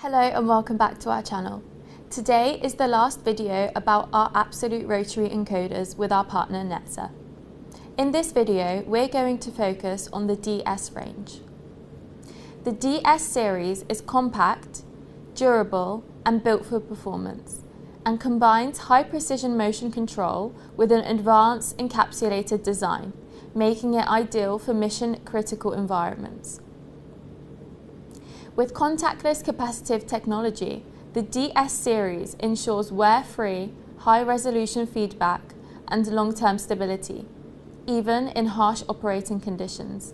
Hello and welcome back to our channel. Today is the last video about our absolute rotary encoders with our partner Netzer. In this video, we're going to focus on the DS range. The DS series is compact, durable and built for performance, and combines high precision motion control with an advanced encapsulated design, making it ideal for mission critical environments. With contactless capacitive technology, the DS series ensures wear-free, high-resolution feedback and long-term stability, even in harsh operating conditions.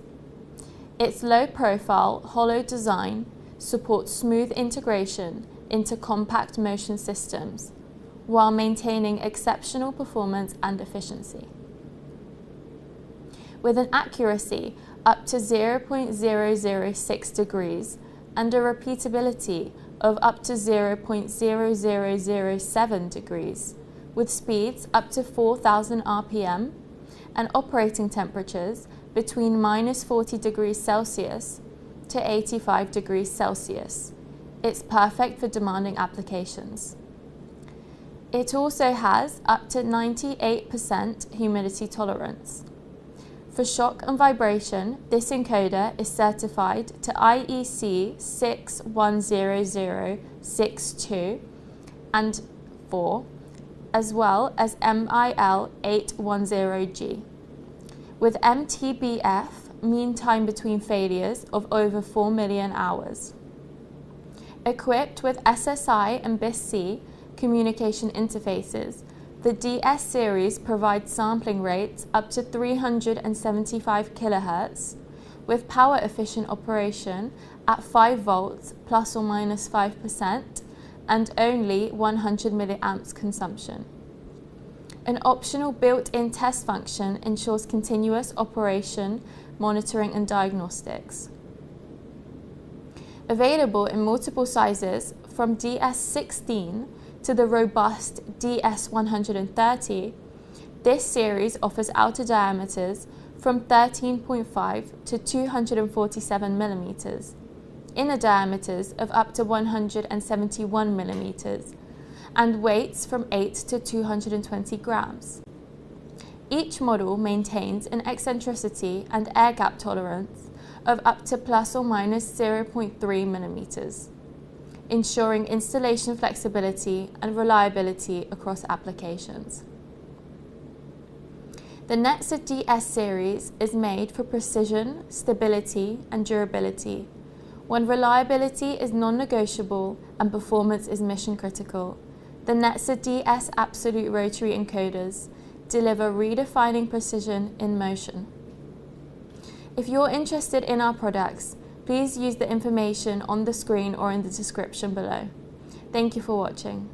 Its low-profile, hollow design supports smooth integration into compact motion systems, while maintaining exceptional performance and efficiency. With an accuracy up to 0.006 degrees, and a repeatability of up to 0.0007 degrees, with speeds up to 4,000 RPM and operating temperatures between -40 degrees Celsius to 85 degrees Celsius. It's perfect for demanding applications. It also has up to 98% humidity tolerance. For shock and vibration, this encoder is certified to IEC 6110062 and 4, as well as MIL 810G, with MTBF, mean time between failures, of over 4 million hours. Equipped with SSI and BiSS C communication interfaces, the DS series provides sampling rates up to 375 kHz with power efficient operation at 5 volts plus or minus 5% and only 100 milliamps consumption. An optional built-in test function ensures continuous operation, monitoring and diagnostics. Available in multiple sizes from DS16 to the robust DS130, this series offers outer diameters from 13.5 to 247 mm, inner diameters of up to 171 mm, and weights from 8 to 220 grams. Each model maintains an eccentricity and air gap tolerance of up to plus or minus 0.3 mm. ensuring installation flexibility and reliability across applications. The Netzer DS series is made for precision, stability and durability. When reliability is non-negotiable and performance is mission critical, the Netzer DS absolute rotary encoders deliver redefining precision in motion. If you're interested in our products, please use the information on the screen or in the description below. Thank you for watching.